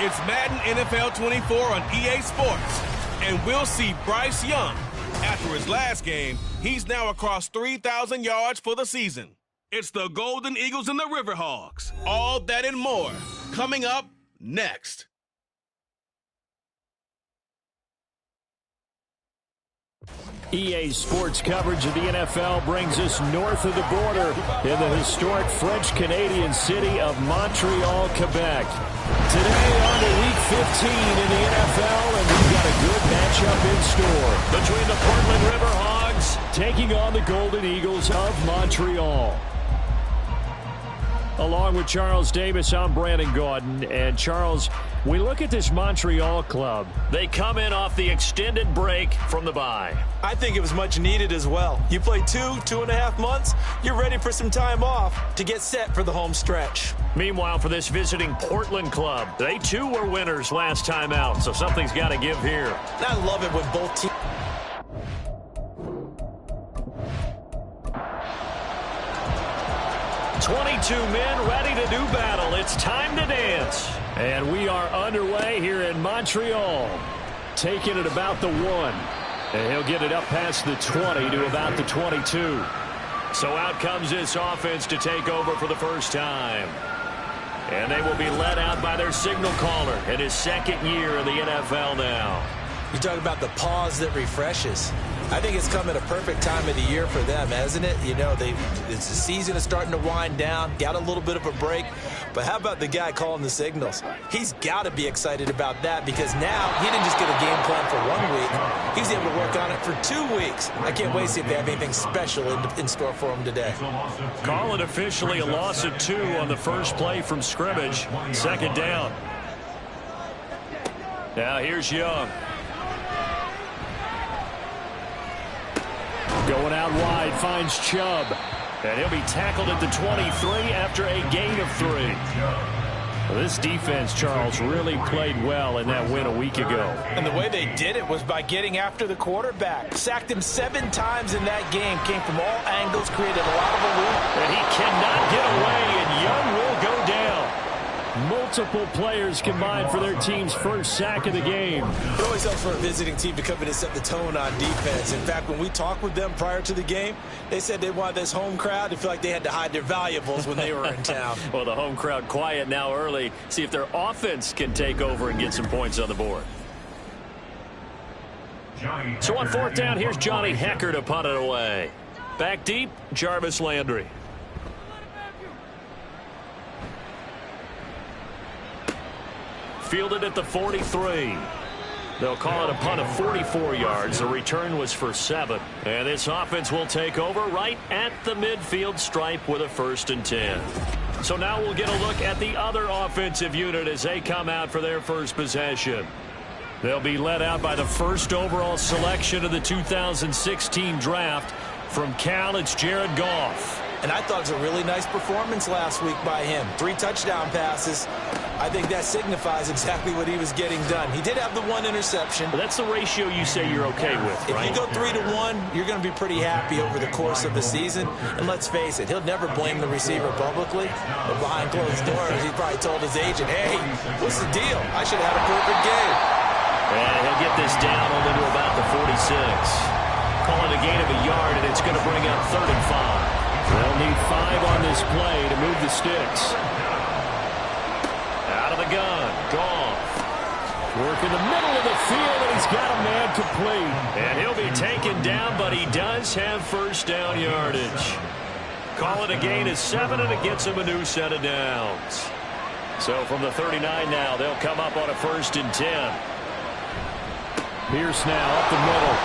It's Madden NFL 24 on EA Sports, and we'll see Bryce Young. After his last game, he's now across 3,000 yards for the season. It's the Golden Eagles and the River Hogs. All that and more coming up next. EA Sports coverage of the NFL brings us north of the border in the historic French-Canadian city of Montreal, Quebec. Today on to Week 15 in the NFL, and we've got a good matchup in store between the Portland River Hogs taking on the Golden Eagles of Montreal. Along with Charles Davis, I'm Brandon Gaudin. And Charles, we look at this Montreal club. They come in off the extended break from the bye. I think it was much needed as well. You play 2.5 months, you're ready for some time off to get set for the home stretch. Meanwhile, for this visiting Portland club, they too were winners last time out, so something's got to give here. I love it when both teams... 22 men ready to do battle. It's time to dance. And we are underway here in Montreal. Taking it about the 1. And he'll get it up past the 20 to about the 22. So out comes this offense to take over for the first time. And they will be led out by their signal caller in his second year in the NFL now. You talk about the pause that refreshes. I think it's come at a perfect time of the year for them, hasn't it? You know, the season is starting to wind down, got a little bit of a break. But how about the guy calling the signals? He's got to be excited about that because now he didn't just get a game plan for 1 week. He's able to work on it for 2 weeks. I can't wait to see if they have anything special in store for him today. Call it officially a loss of 2 on the first play from scrimmage. Second down. Now here's Young. Going out wide, finds Chubb. And he'll be tackled at the 23 after a gain of 3. Well, this defense, Charles, really played well in that win a week ago. And the way they did it was by getting after the quarterback. Sacked him 7 times in that game. Came from all angles, created a lot of aloof. And he cannot get away, and Young will go down. Multiple players combined for their team's first sack of the game. It always helps for a visiting team to come in and set the tone on defense. In fact, when we talked with them prior to the game, they said they wanted this home crowd to feel like they had to hide their valuables when they were in town. Well, the home crowd quiet now early. See if their offense can take over and get some points on the board. So on 4th down, here's Johnny Hecker to punt it away. Back deep, Jarvis Landry. Fielded at the 43. They'll call it a punt of 44 yards. The return was for 7. And this offense will take over right at the midfield stripe with a 1st and 10. So now we'll get a look at the other offensive unit as they come out for their first possession. They'll be led out by the first overall selection of the 2016 draft. From Cal, it's Jared Goff. And I thought it was a really nice performance last week by him. 3 touchdown passes. I think that signifies exactly what he was getting done. He did have the 1 interception. But that's the ratio you say you're okay with, right? If you go 3-to-1, you're going to be pretty happy over the course of the season. And let's face it, he'll never blame the receiver publicly. But behind closed doors, he probably told his agent, hey, what's the deal? I should have had a perfect game. And he'll get this down only to about the 46. Call it a gain of a yard, and it's going to bring up 3rd and 5. They'll need 5 on this play to move the sticks. Out of the gun, Goff. Work in the middle of the field, and he's got a man complete. And he'll be taken down, but he does have 1st down yardage. Call it a gain of 7, and it gets him a new set of downs. So from the 39 now, they'll come up on a 1st and 10. Pierce now up the middle.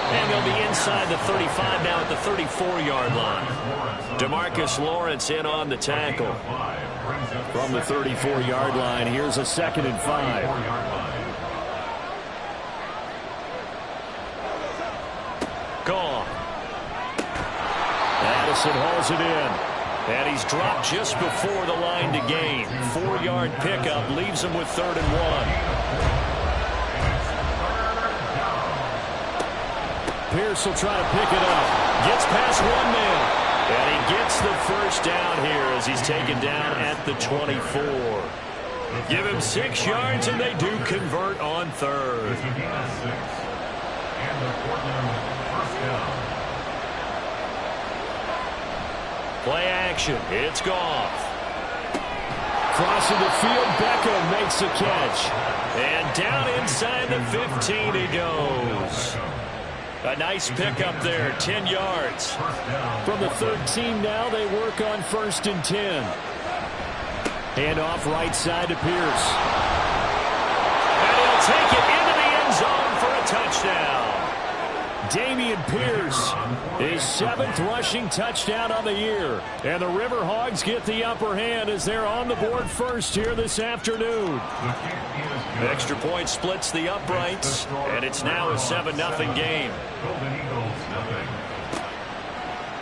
And they'll be inside the 35 now at the 34-yard line. DeMarcus Lawrence in on the tackle. From the 34-yard line, here's a 2nd and 5. Gone. Addison hauls it in. And he's dropped just before the line to gain. 4-yard pickup leaves him with 3rd and 1. Pierce will try to pick it up. Gets past 1 man. And he gets the 1st down here as he's taken down at the 24. Give him 6 yards, and they do convert on third. Play action. It's Goff. Crossing the field, Beckham makes a catch. And down inside the 15 he goes. A nice pickup there, 10 yards. From the 13 now, they work on 1st and 10. Hand off right side to Pierce. And he'll take it into the end zone for a touchdown. Dameon Pierce, his 7th rushing touchdown on the year. And the River Hogs get the upper hand as they're on the board first here this afternoon. Extra point splits the uprights, and it's now a 7-0 game.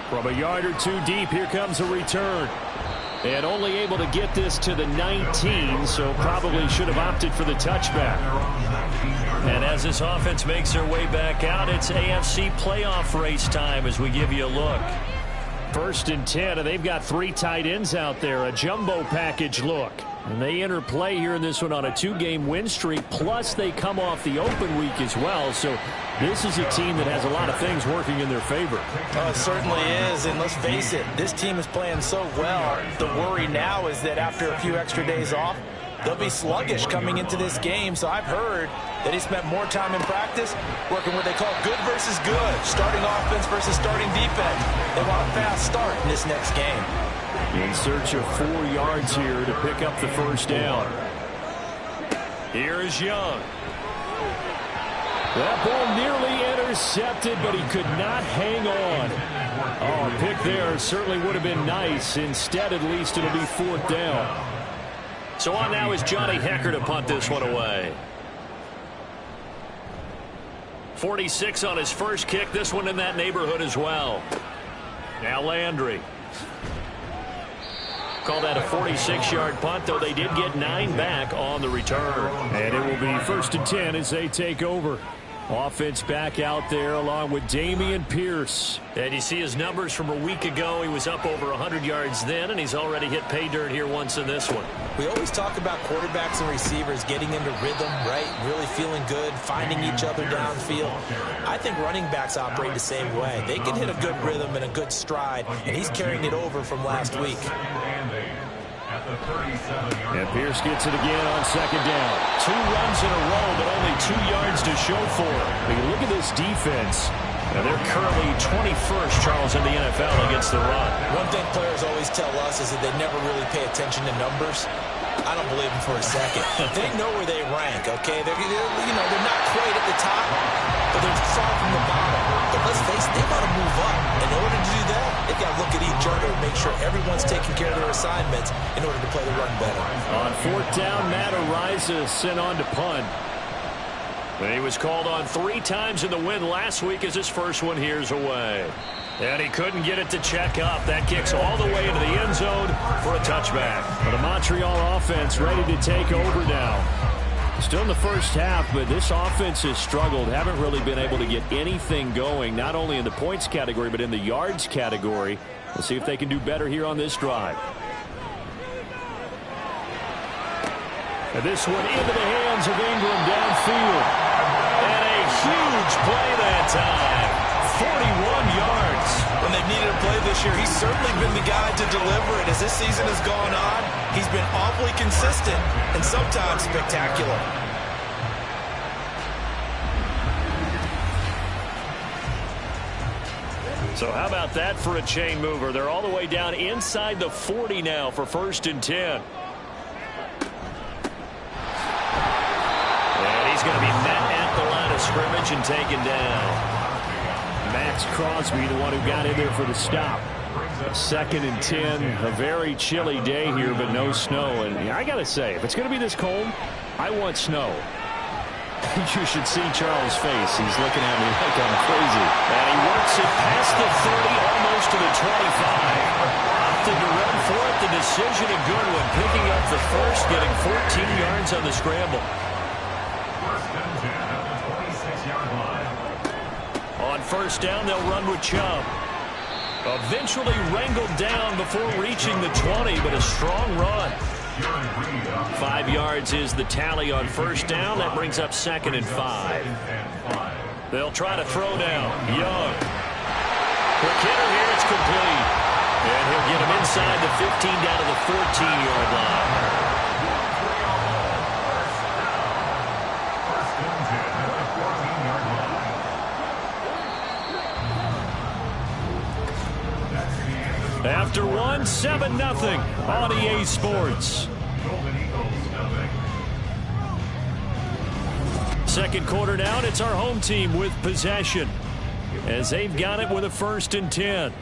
From a yard or two deep, here comes a return. And only able to get this to the 19, so probably should have opted for the touchback. And as this offense makes their way back out, it's AFC playoff race time as we give you a look. 1st and 10, and they've got 3 tight ends out there, a jumbo package look. And they enter play here in this one on a 2-game win streak, plus they come off the open week as well. So this is a team that has a lot of things working in their favor. Oh, it certainly is, and let's face it, this team is playing so well. The worry now is that after a few extra days off, they'll be sluggish coming into this game. So I've heard that he spent more time in practice working what they call good versus good, starting offense versus starting defense. They want a fast start in this next game. In search of 4 yards here to pick up the 1st down. Here is Young. That ball nearly intercepted, but he could not hang on. Oh, a pick there certainly would have been nice. Instead, at least, it'll be 4th down. So on now is Johnny Hecker to punt this one away. 46 on his first kick. This one in that neighborhood as well. Now Landry. Call that a 46-yard punt, though they did get 9 back on the return. And it will be 1st and 10 as they take over. Offense back out there along with Dameon Pierce. And you see his numbers from a week ago. He was up over 100 yards then, and he's already hit pay dirt here once in this one. We always talk about quarterbacks and receivers getting into rhythm, right? Really feeling good, finding each other downfield. I think running backs operate the same way. They can hit a good rhythm and a good stride, and he's carrying it over from last week. And Pierce gets it again on 2nd down. 2 runs in a row, but only 2 yards to show for it. I mean, look at this defense. And they're currently 21st, Charles, in the NFL against the run. One thing players always tell us is that they never really pay attention to numbers. I don't believe them for a second. They know where they rank, okay? They're not quite at the top, but they're far from the bottom. But let's face it, they got to move up. In order to do that, they've got to look at each other and make sure everyone's taking care of their assignments in order to play the run better. On 4th down, Matt Ariza sent on to punt. He was called on 3 times in the win last week as his first one here's away. And he couldn't get it to check up. That kicks all the way into the end zone for a touchback. The Montreal offense ready to take over now. Still in the first half, but this offense has struggled. Haven't really been able to get anything going, not only in the points category, but in the yards category. We'll see if they can do better here on this drive. And this one into the hands of Ingram downfield. And a huge play that time. 41 yards. When they've needed a play this year, he's certainly been the guy to deliver it. As this season has gone on, he's been awfully consistent and sometimes spectacular. So how about that for a chain mover? They're all the way down inside the 40 now for 1st and 10. And he's going to be met at the line of scrimmage and taken down. Max Crosby, the one who got in there for the stop. 2nd and 10, a very chilly day here, but no snow. And I got to say, if it's going to be this cold, I want snow. You should see Charles' face. He's looking at me like I'm crazy. And he works it past the 30, almost to the 25. Opted to run for it. The decision a good one. Picking up the first, getting 14 yards on the scramble. On 1st down, they'll run with Chubb. Eventually wrangled down before reaching the 20, but a strong run. 5 yards is the tally on first down. That brings up 2nd and 5. They'll try to throw down. Young. Quick hitter here. It's complete. And he'll get him inside the 15 down to the 14-yard line. After one, 7-0 on EA Sports. Second quarter down, it's our home team with possession as they've got it with a 1st and 10.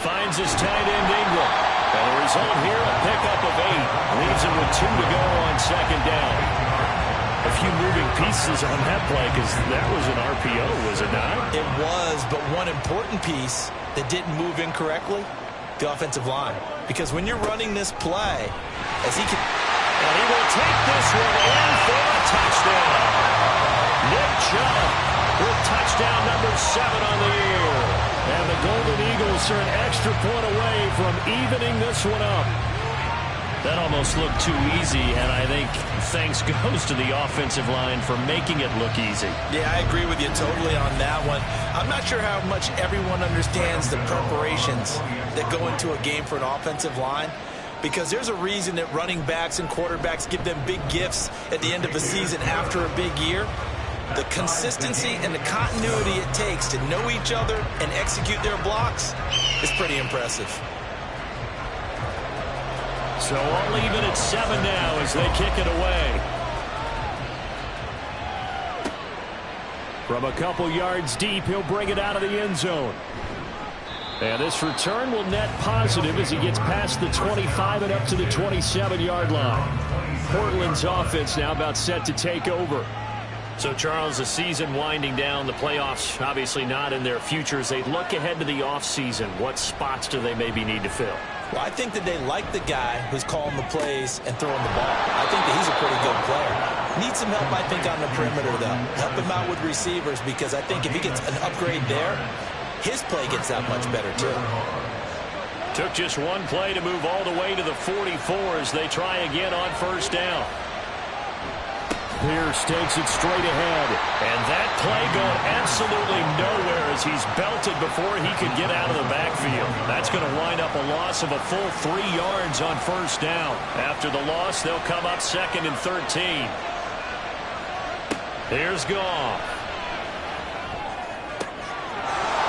Finds his tight end Ingram. And the result here, a pickup of 8. Leaves him with 2 to go on 2nd down. A few moving pieces on that play because that was an RPO, was it not? It was, but one important piece that didn't move incorrectly, the offensive line. Because when you're running this play, as he can... And he will take this one in for a touchdown. Nick Chubb with touchdown number 7 on the year. And the Golden Eagles are an extra point away from evening this one up. That almost looked too easy, and I think thanks goes to the offensive line for making it look easy. Yeah, I agree with you totally on that one. I'm not sure how much everyone understands the preparations that go into a game for an offensive line, because there's a reason that running backs and quarterbacks give them big gifts at the end of a season after a big year. The consistency and the continuity it takes to know each other and execute their blocks is pretty impressive. So all even at 7 now as they kick it away. From a couple yards deep, he'll bring it out of the end zone. And this return will net positive as he gets past the 25 and up to the 27-yard line. Portland's offense now about set to take over. So, Charles, the season winding down, the playoffs obviously not in their future. As they look ahead to the offseason, what spots do they maybe need to fill? Well, I think that they like the guy who's calling the plays and throwing the ball. I think that he's a pretty good player. Needs some help, I think, on the perimeter, though. Help him out with receivers, because I think if he gets an upgrade there, his play gets that much better, too. Took just one play to move all the way to the 44 as they try again on first down. Pierce takes it straight ahead. And that play going absolutely nowhere as he's belted before he could get out of the backfield. That's going to wind up a loss of a full 3 yards on first down. After the loss, they'll come up 2nd and 13. Here's Goff.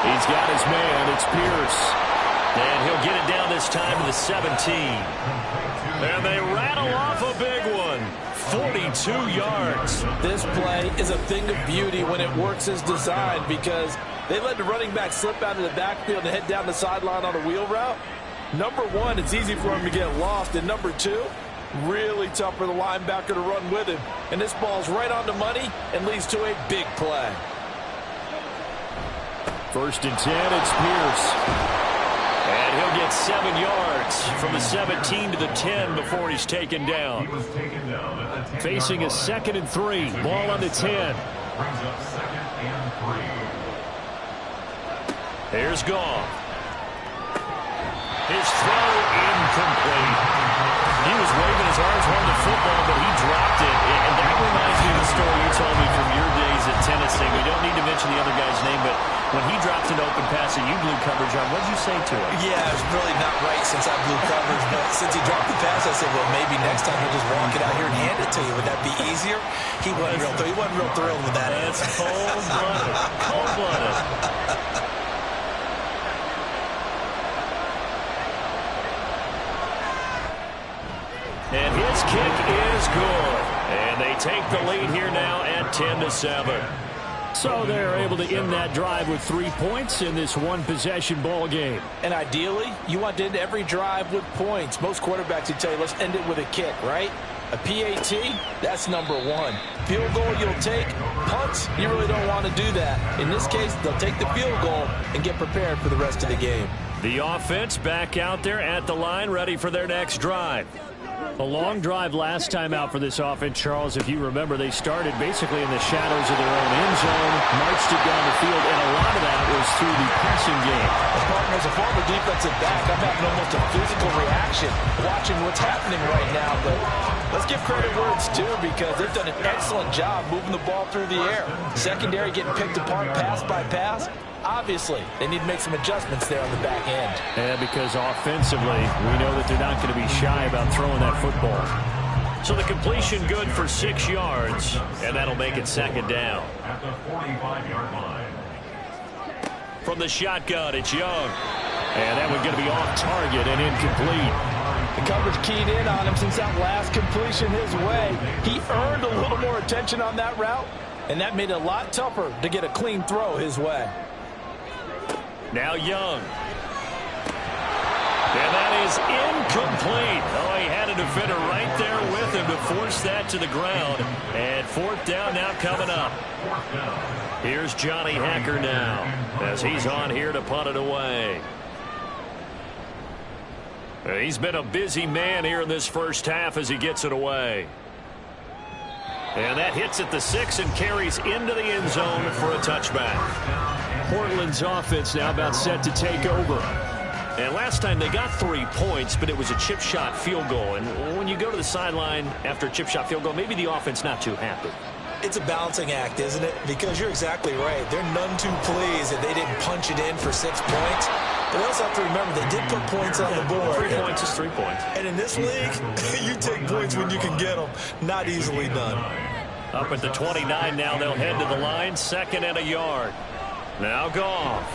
He's got his man. It's Pierce. And he'll get it down this time to the 17. And they rattle off a big one. 42 yards. This play is a thing of beauty when it works as designed, because they let the running back slip out of the backfield and head down the sideline on a wheel route. Number one, it's easy for him to get lost. And number two, really tough for the linebacker to run with him. And this ball's right on the money and leads to a big play. 1st and 10, it's Pierce. And he'll get 7 yards from the 17 to the 10 before he's taken down. Facing a 2nd and 3. Ball on the 10. Here's Goff. His throw incomplete. He was waving his arms around the football, but he dropped it. And that reminds me of the story you told me from your days at Tennessee. We don't need to mention the other guy's name, but when he dropped an open pass and you blew coverage on, what did you say to him? Yeah, it's really not right since I blew coverage, but since he dropped the pass, I said, well, maybe next time he'll just walk it out here and hand it to you. Would that be easier? He wasn't real thrilled with that. That's cold-blooded. Cold-blooded. And his kick is good. And they take the lead here now at 10-7. So they're able to end that drive with 3 points in this one-possession ball game. And ideally, you want to end every drive with points. Most quarterbacks would tell you, let's end it with a kick, right? A PAT, that's number one. Field goal you'll take. Punts, you really don't want to do that. In this case, they'll take the field goal and get prepared for the rest of the game. The offense back out there at the line, ready for their next drive. A long drive last time out for this offense, Charles. If you remember, they started basically in the shadows of their own end zone, marched it down the field, and a lot of that was through the passing game. partner, as a former defensive back, I'm having almost a physical reaction watching what's happening right now. But let's give credit where it's due, because they've done an excellent job moving the ball through the air. Secondary getting picked apart pass by pass. Obviously, they need to make some adjustments there on the back end. Yeah, because offensively, we know that they're not going to be shy about throwing that football. So the completion good for 6 yards, and that'll make it second down. At the 45-yard line. From the shotgun, it's Young. And that one's going to be off target and incomplete. The coverage keyed in on him since that last completion his way. He earned a little more attention on that route, and that made it a lot tougher to get a clean throw his way. Now Young. And that is incomplete. Oh, he had a defender right there with him to force that to the ground. And fourth down now coming up. Here's Johnny Hacker now as he's on here to punt it away. He's been a busy man here in this first half as he gets it away. And that hits at the 6 and carries into the end zone for a touchback. Portland's offense now about set to take over. And last time they got 3 points, but it was a chip shot field goal. And when you go to the sideline after a chip shot field goal, maybe the offense not too happy. It's a balancing act, isn't it? Because you're exactly right. They're none too pleased that they didn't punch it in for 6 points. But we also have to remember they did put points on the board. 3 points is 3 points. And in this league, you take points when you can get them. Not easily done. Up at the 29 now, they'll head to the line. 2nd and a yard. Now Goff.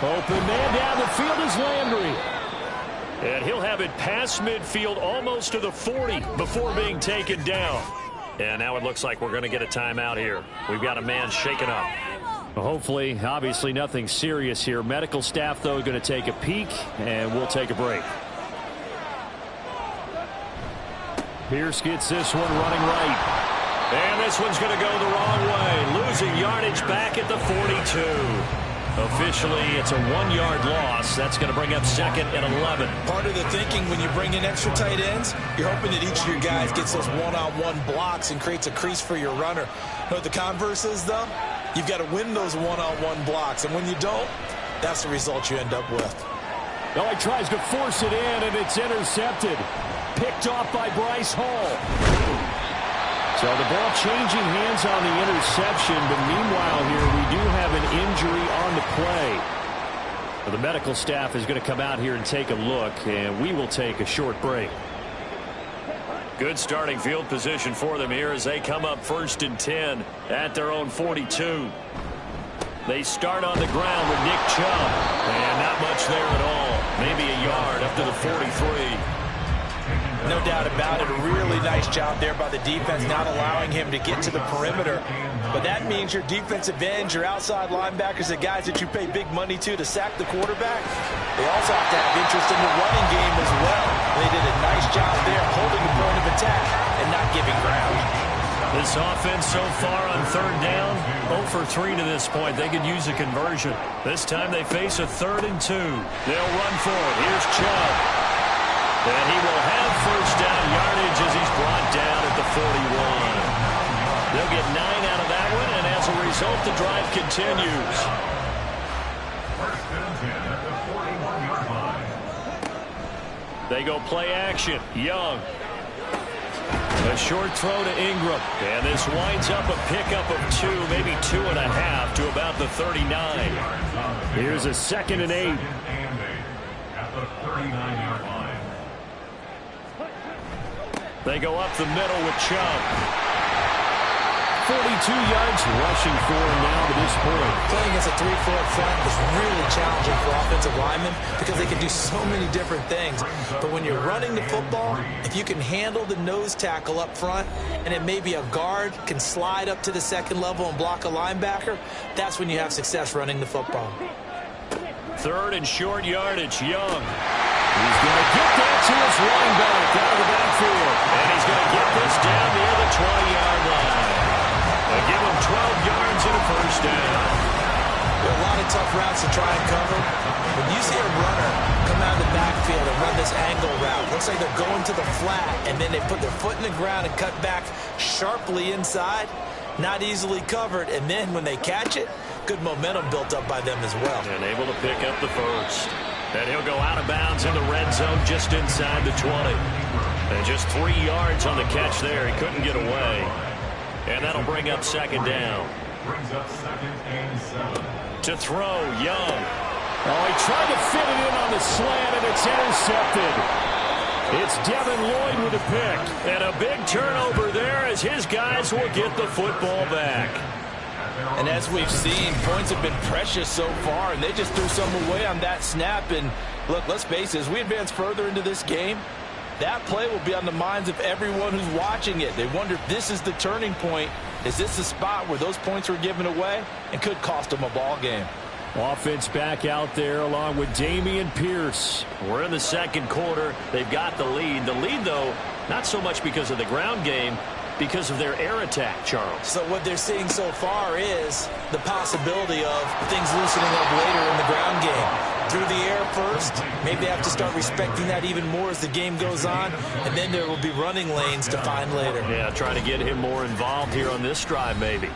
Open man down the field is Landry. And he'll have it past midfield almost to the 40 before being taken down. And now it looks like we're going to get a timeout here. We've got a man shaken up. Well, hopefully, obviously nothing serious here. Medical staff, though, going to take a peek, and we'll take a break. Pierce gets this one running right. And this one's going to go the wrong way. Losing yardage back at the 42. Officially, it's a 1-yard loss. That's going to bring up 2nd and 11. Part of the thinking when you bring in extra tight ends, you're hoping that each of your guys gets those one-on-one blocks and creates a crease for your runner. You know what the converse is, though? You've got to win those one-on-one blocks, and when you don't, that's the result you end up with. Oh, he tries to force it in, and it's intercepted. Picked off by Bryce Hall. So the ball changing hands on the interception, but meanwhile here we do have an injury on the play. Well, the medical staff is going to come out here and take a look, and we will take a short break. Good starting field position for them here as they come up 1st and 10 at their own 42. They start on the ground with Nick Chubb, and not much there at all. Maybe a yard up to the 43. No doubt about it. A really nice job there by the defense, not allowing him to get to the perimeter. But that means your defensive ends, your outside linebackers, the guys that you pay big money to sack the quarterback, they also have to have interest in the running game as well. They did a nice job there holding the point of attack and not giving ground. This offense so far on 3rd down, 0 for 3 to this point. They could use a conversion. This time they face a 3rd and 2. They'll run for it. Here's Chubb. And he will have 1st down yardage as he's brought down at the 41. They'll get 9 out of that one, and as a result, the drive continues. 1st and 10 at the 41-yard line. They go play action. Young. A short throw to Ingram. And this winds up a pickup of 2, maybe 2.5 to about the 39. Here's a 2nd and 8. At the 39-yard line. They go up the middle with Chubb. 42 yards rushing for him now to this point. Playing against a 3-4 front is really challenging for offensive linemen because they can do so many different things. But when you're running the football, if you can handle the nose tackle up front, and it may be a guard can slide up to the 2nd level and block a linebacker, that's when you have success running the football. 3rd and short yardage. Young. He's going to get that to his running back out of the backfield. And he's going to get this down near the 20-yard line. They give him 12 yards and a 1st down. There are a lot of tough routes to try and cover. When you see a runner come out of the backfield and run this angle route, looks like they're going to the flat, and then they put their foot in the ground and cut back sharply inside, not easily covered, and then when they catch it, Good momentum built up by them as well. And able to pick up the first. And he'll go out of bounds in the red zone just inside the 20. And just 3 yards on the catch there. He couldn't get away. And that'll bring up second down. Brings up 2nd and 7. To throw, Young. Oh, he tried to fit it in on the slant, and it's intercepted. It's Devin Lloyd with a pick. And a big turnover there as his guys will get the football back. And as we've seen, points have been precious so far, and they just threw some away on that snap. And look, let's face it, as we advance further into this game, that play will be on the minds of everyone who's watching it. They wonder if this is the turning point. Is this the spot where those points were given away and could cost them a ball game? Offense back out there along with Dameon Pierce. We're in the second quarter. They've got the lead. The lead, though, not so much because of the ground game, because of their air attack, Charles. So what they're seeing so far is the possibility of things loosening up later in the ground game. Through the air first, maybe they have to start respecting that even more as the game goes on, and then there will be running lanes to find later. Yeah, trying to get him more involved here on this drive, maybe.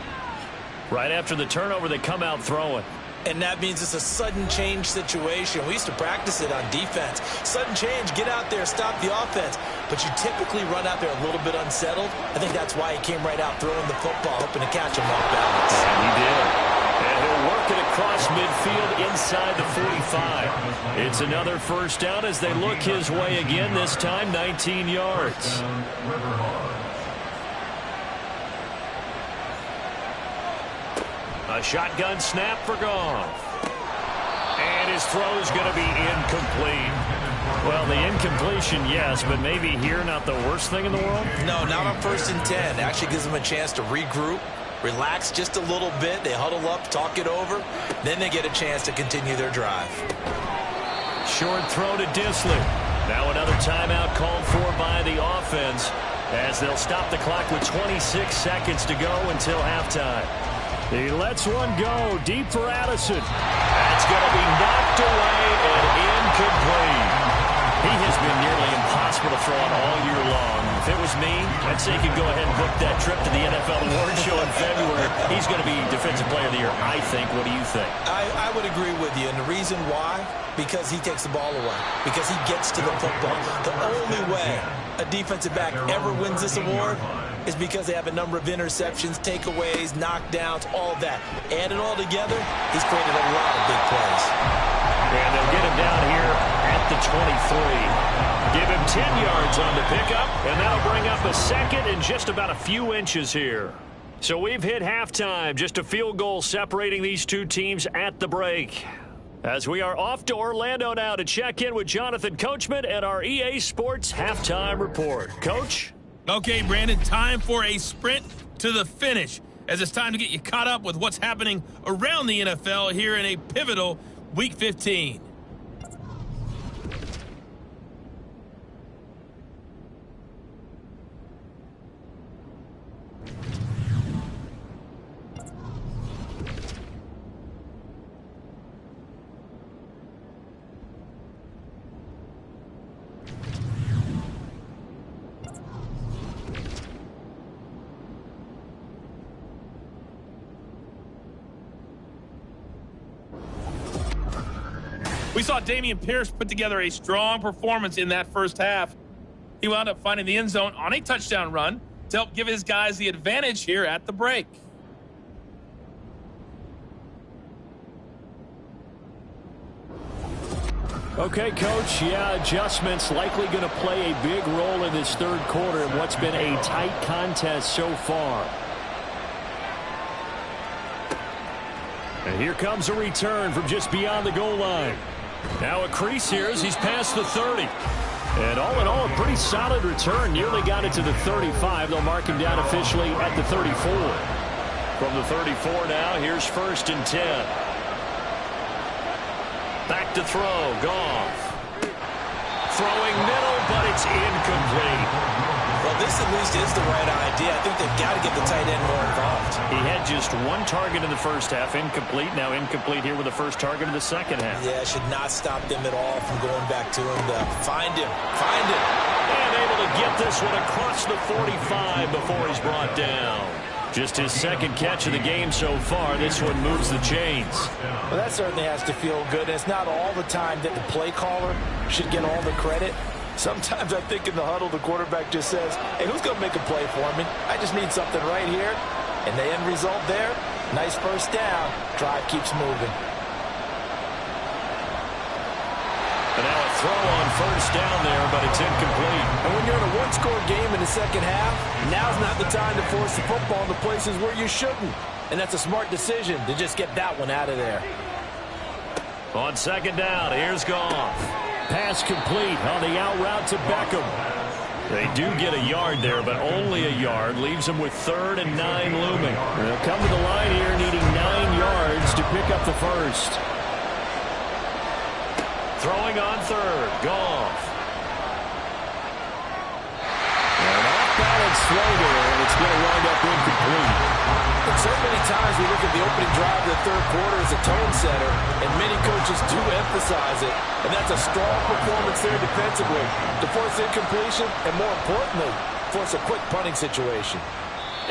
Right after the turnover, they come out throwing. And that means it's a sudden change situation. We used to practice it on defense. Sudden change, get out there, stop the offense. But you typically run out there a little bit unsettled. I think that's why he came right out throwing the football, hoping to catch him off balance. And he did. And he'll work it across midfield inside the 45. It's another first down as they look his way again, this time 19 yards. A shotgun snap for Goff. And his throw's going to be incomplete. Well, the incompletion, yes, but maybe here not the worst thing in the world? No, not on 1st and 10. Actually gives them a chance to regroup, relax just a little bit. They huddle up, talk it over. Then they get a chance to continue their drive. Short throw to Disley. Now another timeout called for by the offense as they'll stop the clock with 26 seconds to go until halftime. He lets one go deep for Addison. That's going to be knocked away and incomplete. He has been nearly impossible to throw on all year long. If it was me, I'd say he could go ahead and book that trip to the NFL Awards Show in February. He's going to be Defensive Player of the Year, I think. What do you think? I would agree with you, and the reason why, because he takes the ball away, because he gets to the football. The only way a defensive back ever wins this award is because they have a number of interceptions, takeaways, knockdowns, all that. Add it all together, he's created a lot of big plays. And they'll get him down here at the 23. Give him 10 yards on the pickup, and that'll bring up a second and just about a few inches here. So we've hit halftime, just a field goal separating these two teams at the break. As we are off to Orlando now to check in with Jonathan Coachman and our EA Sports Halftime Report. Coach? Okay, Brandon, time for a sprint to the finish, as it's time to get you caught up with what's happening around the NFL here in a pivotal Week 15. We saw Dameon Pierce put together a strong performance in that first half. He wound up finding the end zone on a touchdown run to help give his guys the advantage here at the break. Okay, Coach, adjustments likely going to play a big role in this third quarter in what's been a tight contest so far. And here comes a return from just beyond the goal line. Now a crease here as he's past the 30. And all in all, a pretty solid return. Nearly got it to the 35. They'll mark him down officially at the 34. From the 34 now, here's 1st and 10. Back to throw, Goff. Throwing middle, but it's incomplete. Well, this at least is the right idea. I think they've got to get the tight end more involved. He had just one target in the first half, incomplete. Now incomplete here with the first target of the second half. Yeah, should not stop them at all from going back to him. Find him. Find him. And able to get this one across the 45 before he's brought down. Just his second catch of the game so far. This one moves the chains. Well, that certainly has to feel good. It's not all the time that the play caller should get all the credit. Sometimes I think in the huddle, the quarterback just says, hey, who's going to make a play for me? I just need something right here. And the end result there, nice first down. Drive keeps moving. And now a throw on first down there, but it's incomplete. And when you're in a one-score game in the second half, now's not the time to force the football into places where you shouldn't. And that's a smart decision to just get that one out of there. On second down, here's Goff. Pass complete on the out route to Beckham. They do get a yard there, but only a yard. Leaves them with 3rd and 9 looming. They'll come to the line here needing 9 yards to pick up the first. Throwing on 3rd, Goff. An off-balance throw there, and it's going to wind up incomplete. And so many times we look at the opening drive of the third quarter as a tone setter, and many coaches do emphasize it. And that's a strong performance there defensively to force incompletion and, more importantly, force a quick punting situation.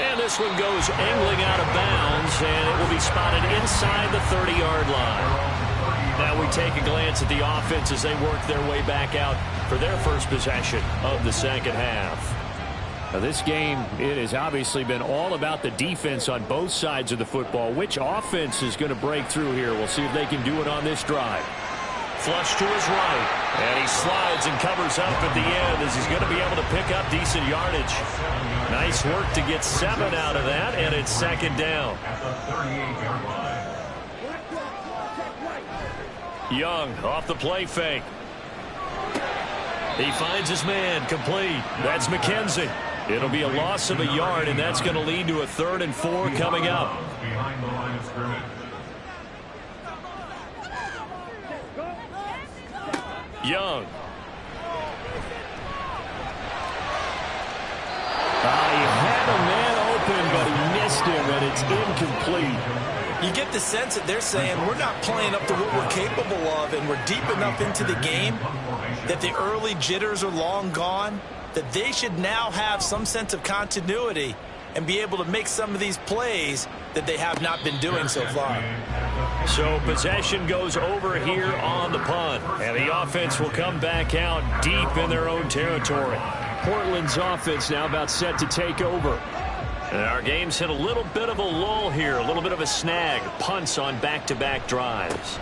And this one goes angling out of bounds, and it will be spotted inside the 30-yard line. Now we take a glance at the offense as they work their way back out for their first possession of the second half. Now this game, it has obviously been all about the defense on both sides of the football. Which offense is going to break through here? We'll see if they can do it on this drive. Flush to his right, and he slides and covers up at the end as he's going to be able to pick up decent yardage. Nice work to get 7 out of that, and it's second down. Young off the play fake. He finds his man, complete. That's McKenzie. It'll be a loss of a yard, and that's going to lead to a 3rd and 4 coming up. Behind the line of scrimmage. Young. He had a man open, but he missed him, and it's incomplete. You get the sense that they're saying we're not playing up to what we're capable of, and we're deep enough into the game that the early jitters are long gone, that they should now have some sense of continuity and be able to make some of these plays that they have not been doing so far. So possession goes over here on the punt, and the offense will come back out deep in their own territory. Portland's offense now about set to take over. And our game's hit a little bit of a lull here, a little bit of a snag. Punts on back-to-back drives.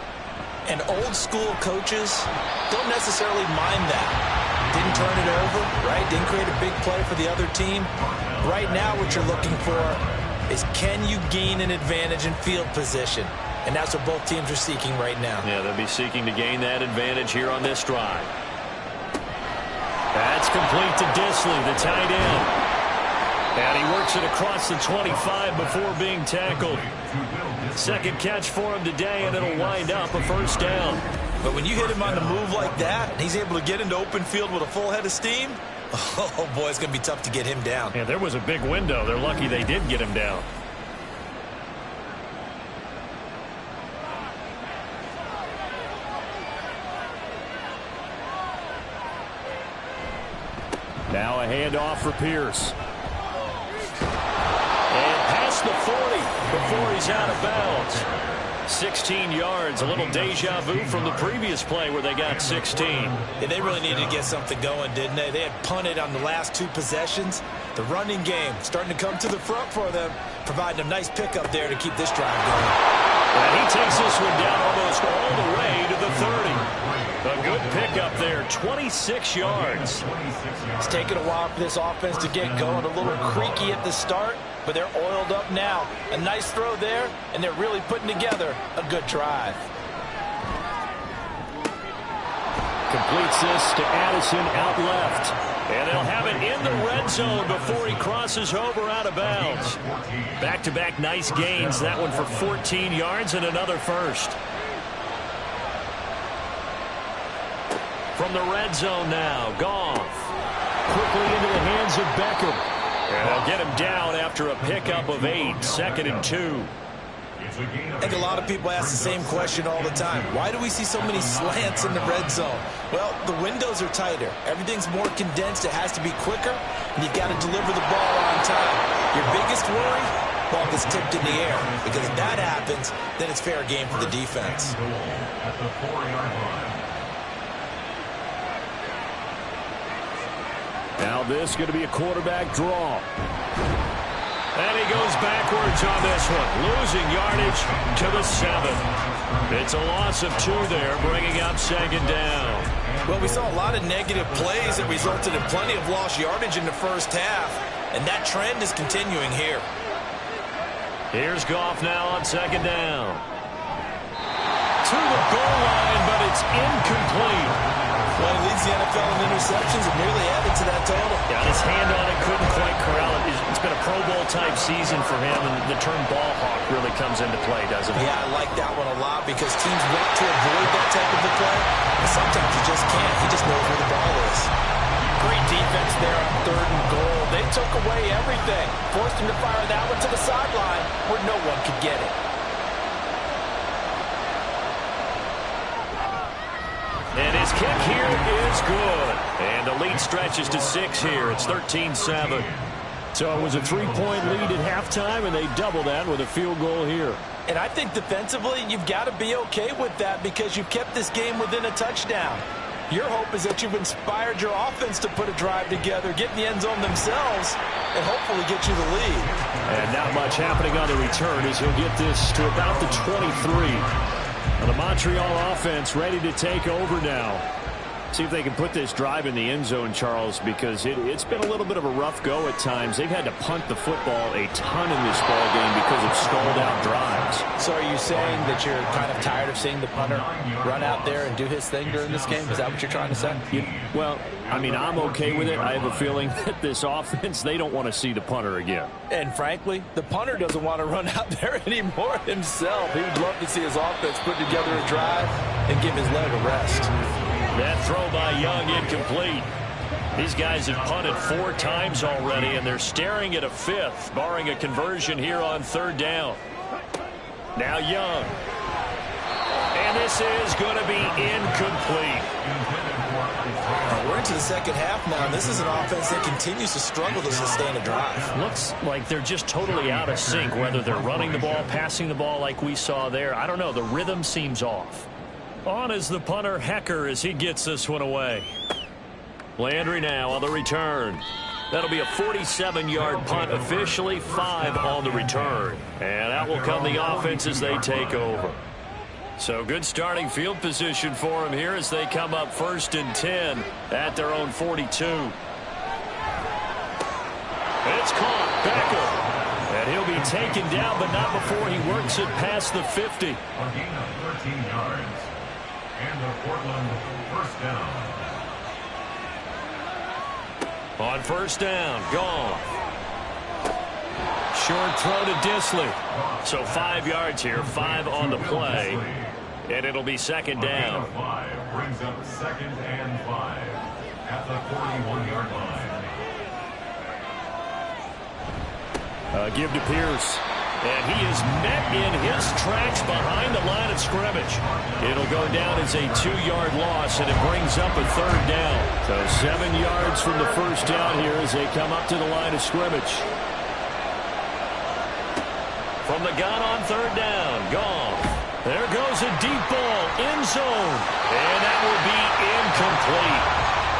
And old-school coaches don't necessarily mind that. Didn't turn it over, right? Didn't create a big play for the other team. Right now what you're looking for is, can you gain an advantage in field position? And that's what both teams are seeking right now. Yeah, they'll be seeking to gain that advantage here on this drive. That's complete to Disley, the tight end. And he works it across the 25 before being tackled. Second catch for him today, and it'll wind up a first down. But when you hit him on the move like that, and he's able to get into open field with a full head of steam, oh boy, it's going to be tough to get him down. Yeah, there was a big window. They're lucky they did get him down. Now a handoff for Pierce. And past the 40 before he's out of bounds. 16 yards, a little deja vu from the previous play where they got 16. Yeah, they really needed to get something going, didn't they? They had punted on the last 2 possessions. The running game starting to come to the front for them, providing a nice pickup there to keep this drive going. And he takes this one down almost all the way to the 30. A good pickup there, 26 yards. It's taken a while for this offense to get going. A little creaky at the start, but they're oiled up now. A nice throw there, and they're really putting together a good drive. Completes this to Addison out left. And they'll have it in the red zone before he crosses over out of bounds. Back-to-back nice gains. That one for 14 yards and another first. From the red zone now, Goff. Quickly into the hands of Beckham. And they'll get him down after a pickup of 8, 2nd and 2. I think a lot of people ask the same question all the time. Why do we see so many slants in the red zone? Well, the windows are tighter. Everything's more condensed. It has to be quicker, and you've got to deliver the ball on time. Your biggest worry, ball gets tipped in the air. Because if that happens, then it's fair game for the defense. At the 4-yard line. Now this is going to be a quarterback draw. And he goes backwards on this one, losing yardage to the 7. It's a loss of 2 there, bringing up second down. Well, we saw a lot of negative plays that resulted in plenty of lost yardage in the first half, and that trend is continuing here. Here's Goff now on second down. To the goal line, but it's incomplete. Well, he leads the NFL in interceptions and nearly added to that total. Got his hand on it, couldn't quite corral it. It's been a Pro Bowl-type season for him, and the term ball hawk really comes into play, doesn't it? Yeah, I like that one a lot because teams want to avoid that type of a play, but sometimes you just can't. He just knows where the ball is. Great defense there on 3rd and goal. They took away everything. Forced him to fire that one to the sideline where no one could get it. And his kick here is good. And the lead stretches to 6 here. It's 13-7. So it was a 3-point lead at halftime, and they double that with a field goal here. And I think defensively, you've got to be okay with that because you've kept this game within a touchdown. Your hope is that you've inspired your offense to put a drive together, get in the end zone themselves, and hopefully get you the lead. And not much happening on the return as he'll get this to about the 23. The Montreal offense ready to take over now. See if they can put this drive in the end zone, Charles, because it's been a little bit of a rough go at times. They've had to punt the football a ton in this ball game because of stalled out drives. So are you saying that you're kind of tired of seeing the punter run out there and do his thing during this game? Is that what you're trying to say? Well, I mean, I'm okay with it. I have a feeling that this offense, they don't want to see the punter again. And frankly, the punter doesn't want to run out there anymore himself. He would love to see his offense put together a drive and give his leg a rest. That throw by Young incomplete. These guys have punted 4 times already, and they're staring at a 5th, barring a conversion here on 3rd down. Now Young. And this is going to be incomplete. We're into the second half now, and this is an offense that continues to struggle to sustain a drive. Looks like they're just totally out of sync, whether they're running the ball, passing the ball like we saw there. I don't know. The rhythm seems off. On is the punter, Hecker, as he gets this one away. Landry now on the return. That'll be a 47-yard punt, officially 5 on the return. And out will come the offense as they take over. So good starting field position for them here as they come up 1st and 10 at their own 42. It's caught. Beckham. And he'll be taken down, but not before he works it past the 50. A gain of 13 yards. And the Portland 1st down. On 1st down, gone. Short throw to Disley. So 5 yards here, 5 on the play. And it'll be 2nd down. 5 brings up 2nd and 5 at the 41-yard line. Give to Pierce. And he is met in his tracks behind the line of scrimmage. It'll go down as a 2-yard loss, and it brings up a 3rd down. So 7 yards from the 1st down here as they come up to the line of scrimmage. From the gun on 3rd down, gone. There goes a deep ball, end zone. And that will be incomplete.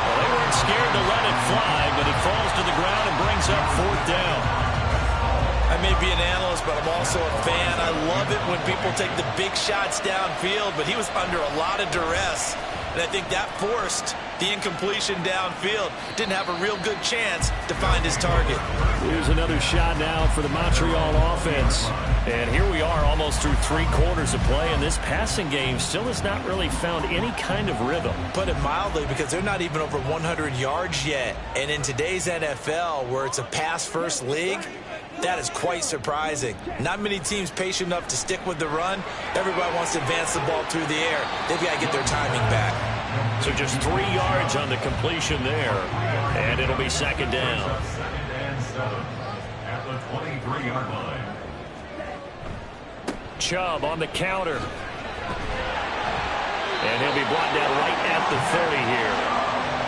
Well, they weren't scared to let it fly, but it falls to the ground and brings up 4th down. I may be an analyst, but I'm also a fan. I love it when people take the big shots downfield, but he was under a lot of duress. And I think that forced the incompletion downfield. Didn't have a real good chance to find his target. Here's another shot now for the Montreal offense. And here we are almost through 3 quarters of play, and this passing game still has not really found any kind of rhythm. Put it mildly, because they're not even over 100 yards yet. And in today's NFL, where it's a pass-first league, that is quite surprising. Not many teams patient enough to stick with the run. Everybody wants to advance the ball through the air. They've got to get their timing back. So just 3 yards on the completion there, and it'll be 2nd down. 2nd and 7 at the 23-yard line. Chubb on the counter. And he'll be brought down right at the 30 here.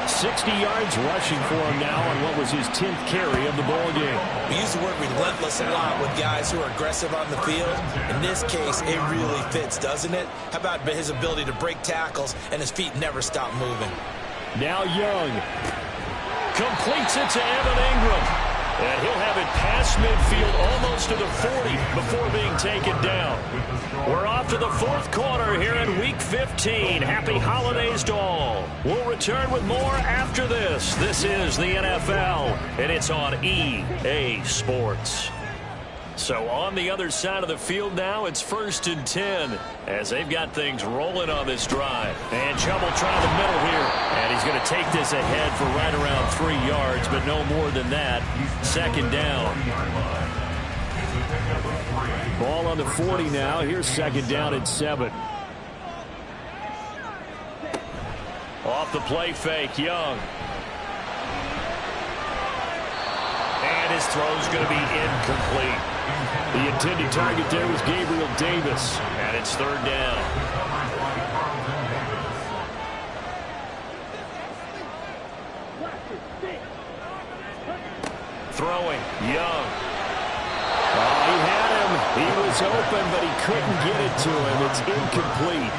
60 yards rushing for him now on what was his 10th carry of the ball game. We use the word relentless a lot with guys who are aggressive on the field. In this case, it really fits, doesn't it? How about his ability to break tackles and his feet never stop moving? Now Young. Completes it to Evan Ingram. And he'll have it past midfield almost to the 40 before being taken down. We're off to the fourth quarter here in Week 15. Happy holidays to all. We'll return with more after this. This is the NFL, and it's on EA Sports. So on the other side of the field now, it's 1st and 10 as they've got things rolling on this drive. And trouble trying the middle here. And he's going to take this ahead for right around 3 yards, but no more than that. 2nd down. Ball on the 40 now. Here's 2nd down and 7. Off the play fake, Young. And his throw's going to be incomplete. The intended target there was Gabriel Davis. And it's 3rd down. Throwing, Young. Oh, he had him. He was open, but he couldn't get it to him. It's incomplete.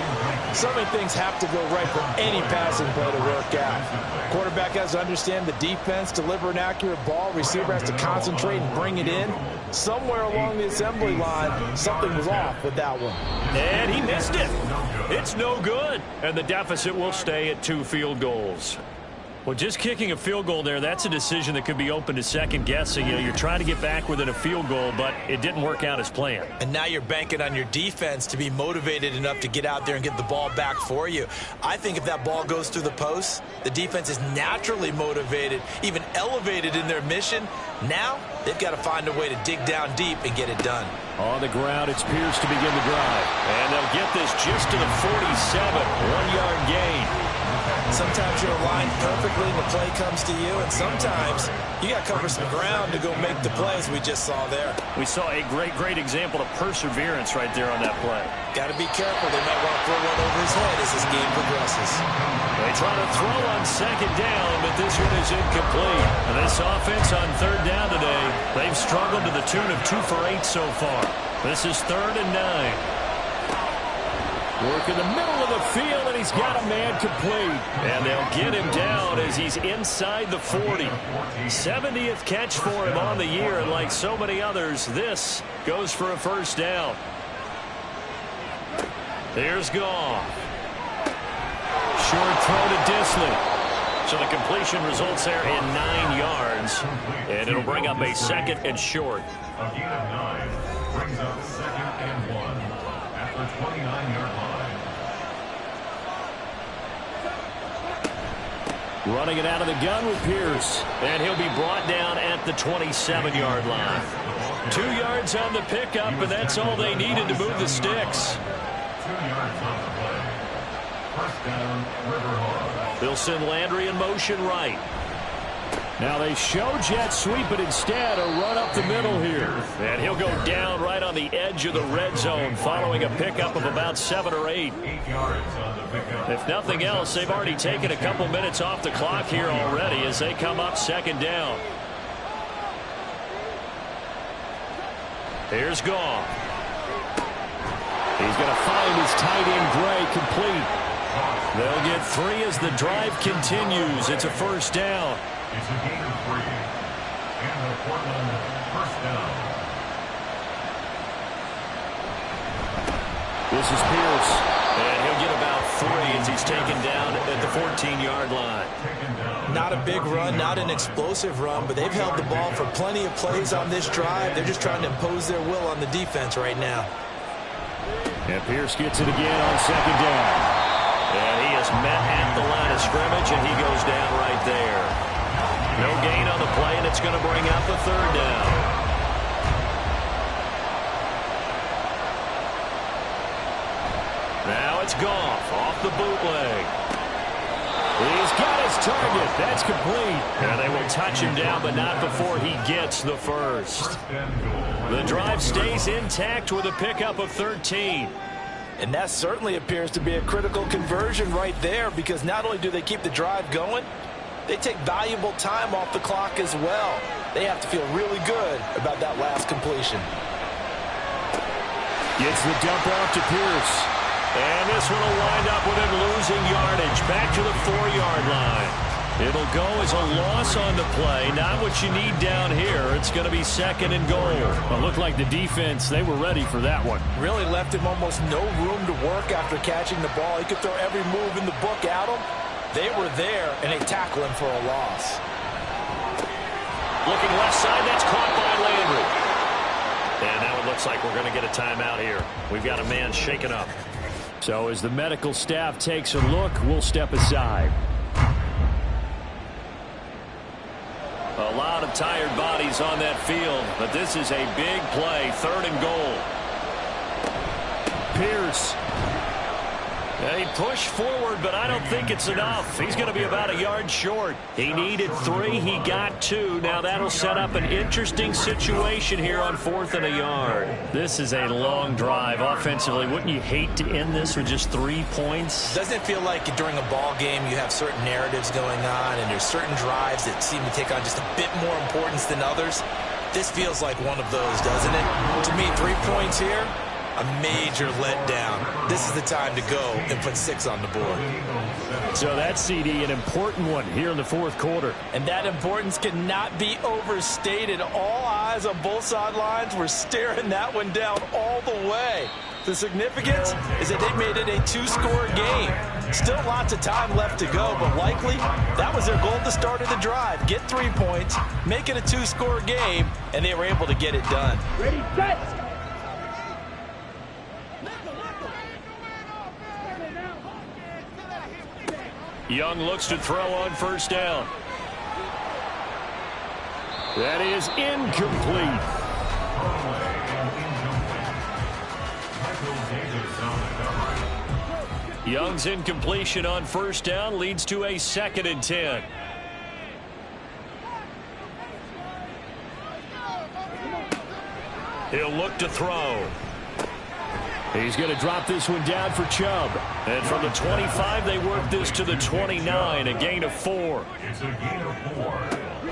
So many things have to go right for any passing play to work out. Quarterback has to understand the defense, deliver an accurate ball. Receiver has to concentrate and bring it in. Somewhere along the assembly line, something was off with that one. And he missed it. It's no good. And the deficit will stay at 2 field goals. Well, just kicking a field goal there, that's a decision that could be open to second guessing. You know, you're trying to get back within a field goal, but it didn't work out as planned. And now you're banking on your defense to be motivated enough to get out there and get the ball back for you. I think if that ball goes through the post, the defense is naturally motivated, even elevated in their mission. Now they've got to find a way to dig down deep and get it done. On the ground, it's Pierce to begin the drive. And they'll get this just to the 47, 1-yard gain. Sometimes you're aligned perfectly and the play comes to you, and sometimes you got to cover some ground to go make the plays we just saw there. We saw a great example of perseverance right there on that play. Got to be careful. They might want to throw one over his head as this game progresses. They try to throw on 2nd down, but this one is incomplete. And this offense on 3rd down today, they've struggled to the tune of 2 for 8 so far. This is 3rd and 9. Work in the middle of the field, and he's got a man complete. And they'll get him down as he's inside the 40. 70th catch for him on the year, and like so many others, this goes for a 1st down. Here's Goff. Short throw to Disley. So the completion results there in 9 yards, and it'll bring up a 2nd and short. A gain of 9 brings up 2nd and 1 at the 29-yard line. Running it out of the gun with Pierce. And he'll be brought down at the 27-yard line. 2 yards on the pickup, and that's all they needed to move the sticks. 2 yards on the play. 1st down, River Hogs. They'll send Landry in motion right. Now they show jet sweep, but instead a run up the middle here. And he'll go down right on the edge of the red zone following a pickup of about 7 or 8. 8 yards on the pickup. If nothing else, they've already taken a couple minutes off the clock here already as they come up 2nd down. Here's Goff. He's going to find his tight end Gray complete. They'll get 3 as the drive continues. It's a 1st down. It's a gain of 3. And the Portland 1st down. This is Pierce. And he'll get about 3 as he's taken down at the 14-yard line. Not a big run, not an explosive run, but they've held the ball for plenty of plays on this drive. They're just trying to impose their will on the defense right now. And Pierce gets it again on 2nd down. And he is met at the line of scrimmage, and he goes down right there. No gain on the play, and it's going to bring up a 3rd down. Now it's Goff off the bootleg. He's got his target. That's complete. And they will touch him down, but not before he gets the 1st. The drive stays intact with a pickup of 13. And that certainly appears to be a critical conversion right there, because not only do they keep the drive going, they take valuable time off the clock as well. They have to feel really good about that last completion. Gets the dump off to Pierce. And this one will wind up with him losing yardage back to the 4-yard line. It'll go as a loss on the play. Not what you need down here. It's going to be 2nd and goal. Well, it looked like the defense, they were ready for that one. Really left him almost no room to work after catching the ball. He could throw every move in the book at him. They were there, and they tackle him for a loss. Looking left side, that's caught by Landry. And now it looks like we're going to get a timeout here. We've got a man shaken up. So as the medical staff takes a look, we'll step aside. A lot of tired bodies on that field, but this is a big play, 3rd and goal. Pierce. He pushed forward, but I don't think it's enough. He's going to be about a yard short. He needed 3. He got 2. Now that'll set up an interesting situation here on 4th and a yard. This is a long drive offensively. Wouldn't you hate to end this with just 3 points? Doesn't it feel like during a ball game you have certain narratives going on and there's certain drives that seem to take on just a bit more importance than others? This feels like one of those, doesn't it? To me, 3 points here, a major letdown. This is the time to go and put 6 on the board. So that's, CD, an important one here in the 4th quarter. And that importance cannot be overstated. All eyes on both sidelines were staring that one down all the way. The significance is that they made it a 2-score game. Still lots of time left to go, but likely that was their goal at the start of the drive. Get 3 points, make it a 2-score game, and they were able to get it done. Ready, set! Young looks to throw on 1st down. That is incomplete. Young's incompletion on 1st down leads to a 2nd and 10. He'll look to throw. He's going to drop this one down for Chubb. And from the 25, they work this to the 29, a gain of 4. It's a gain of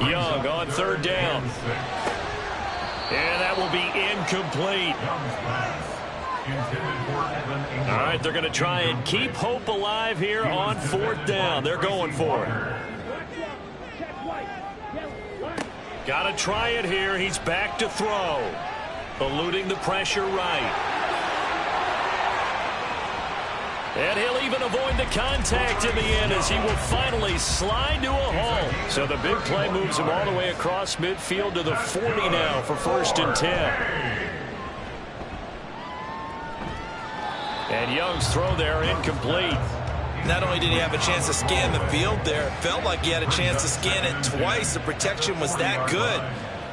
4. Young on 3rd down. And that will be incomplete. Young's pass. Intended for Evan Ingram. All right, they're going to try and keep hope alive here on 4th down. They're going for it. Got to try it here. He's back to throw. Eluding the pressure right. And he'll even avoid the contact in the end as he will finally slide to a halt. So the big play moves him all the way across midfield to the 40 now for 1st and 10. And Young's throw there incomplete. Not only did he have a chance to scan the field there, it felt like he had a chance to scan it twice. The protection was that good.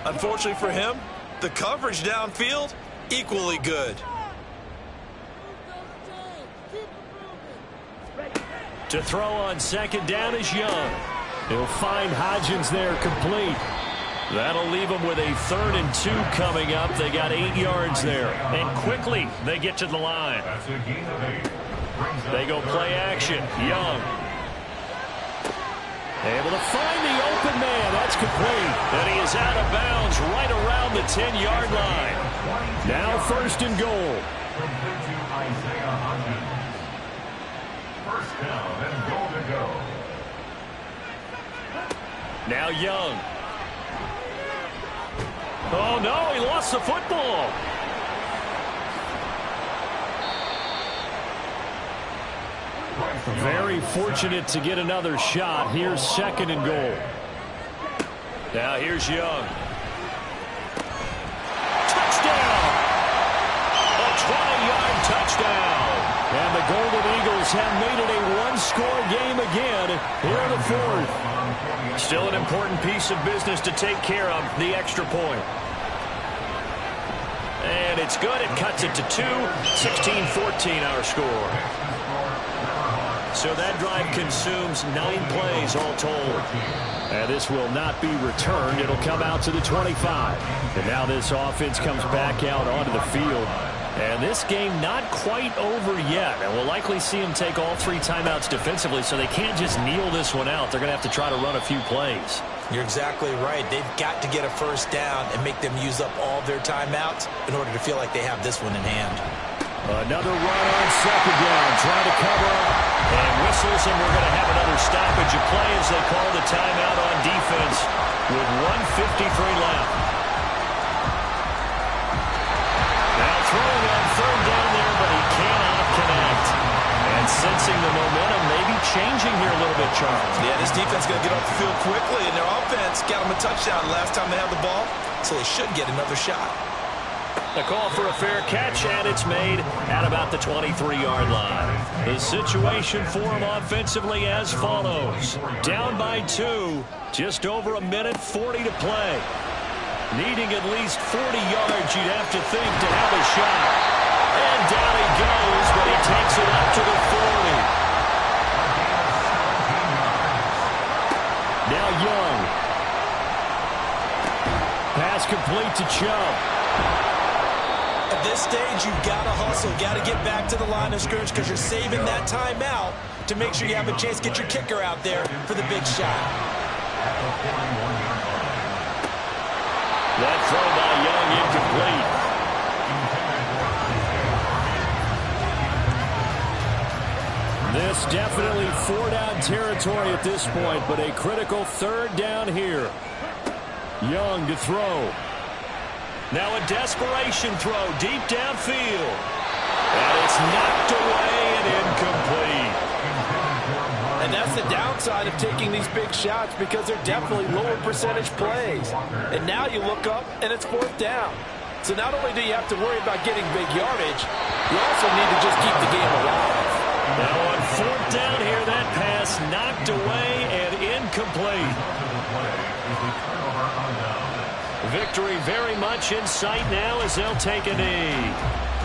Unfortunately for him, the coverage downfield, equally good. To throw on 2nd down is Young. He'll find Hodgins there complete. That'll leave them with a 3rd and 2 coming up. They got 8 yards there. And quickly, they get to the line. That's a gain of 8. They go play action. Young. Able to find the open man. That's complete. And he is out of bounds right around the 10-yard line. Now 1st and goal. Complete to Isaiah Hodgins. 1st down and goal to go. Now Young. Oh, no, he lost the football. Very fortunate to get another shot. Here's 2nd and goal. Now here's Young. Touchdown! A 20-yard touchdown. And the Golden Eagles have made it a 1-score game again here in the 4th. Still an important piece of business to take care of, the extra point. And it's good. It cuts it to 2. 16-14 our score. So that drive consumes 9 plays all told. And this will not be returned. It'll come out to the 25. And now this offense comes back out onto the field. And this game not quite over yet. And we'll likely see them take all 3 timeouts defensively, so they can't just kneel this one out. They're going to have to try to run a few plays. You're exactly right. They've got to get a first down and make them use up all their timeouts in order to feel like they have this one in hand. Another run on second down, trying to cover up. And whistles, and we're going to have another stoppage of play as they call the timeout on defense with 1:53 left. Now throwing on third down there, but he cannot connect. And sensing the momentum maybe changing here a little bit, Charles. Yeah, this defense is going to get off the field quickly, and their offense got them a touchdown last time they had the ball, so they should get another shot. A call for a fair catch, and it's made at about the 23-yard line. The situation for them offensively as follows. Down by 2, just over 1:40 to play. Needing at least 40 yards, you'd have to think, to have a shot. And down he goes, but he takes it up to the 40. Now Young. Pass complete to Chubb. At this stage, you've got to hustle, got to get back to the line of scrimmage because you're saving that timeout to make sure you have a chance to get your kicker out there for the big shot. That throw by Young incomplete. This definitely 4-down territory at this point, but a critical 3rd down here. Young to throw. Now a desperation throw deep downfield. And it's knocked away and incomplete. And that's the downside of taking these big shots because they're definitely lower percentage plays. And now you look up and it's 4th down. So not only do you have to worry about getting big yardage, you also need to just keep the game alive. Now on 4th down here, that pass knocked away and incomplete. Victory very much in sight now as they'll take a knee.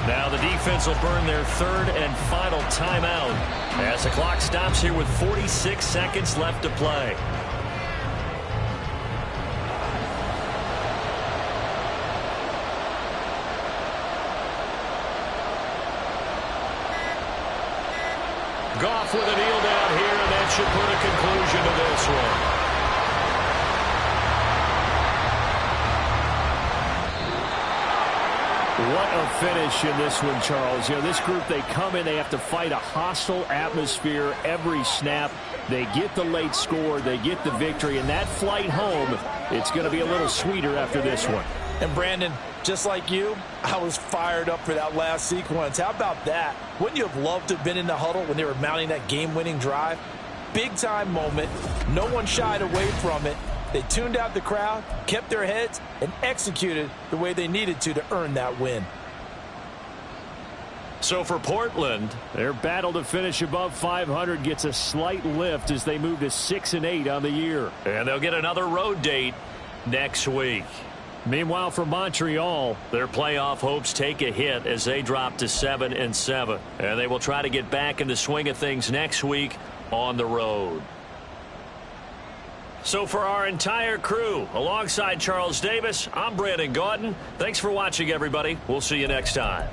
Now the defense will burn their 3rd and final timeout as the clock stops here with 46 seconds left to play. Goff with a kneel down here, and that should put a conclusion to this one. What a finish in this one, Charles. You know, this group, they come in, they have to fight a hostile atmosphere every snap. They get the late score, they get the victory, and that flight home, it's going to be a little sweeter after this one. And Brandon, just like you, I was fired up for that last sequence. How about that? Wouldn't you have loved to have been in the huddle when they were mounting that game-winning drive? Big-time moment. No one shied away from it. They tuned out the crowd, kept their heads, and executed the way they needed to earn that win. So for Portland, their battle to finish above 500 gets a slight lift as they move to 6-8 on the year. And they'll get another road date next week. Meanwhile, for Montreal, their playoff hopes take a hit as they drop to 7-7. And they will try to get back in the swing of things next week on the road. So for our entire crew, alongside Charles Davis, I'm Brandon Gaudin. Thanks for watching, everybody. We'll see you next time.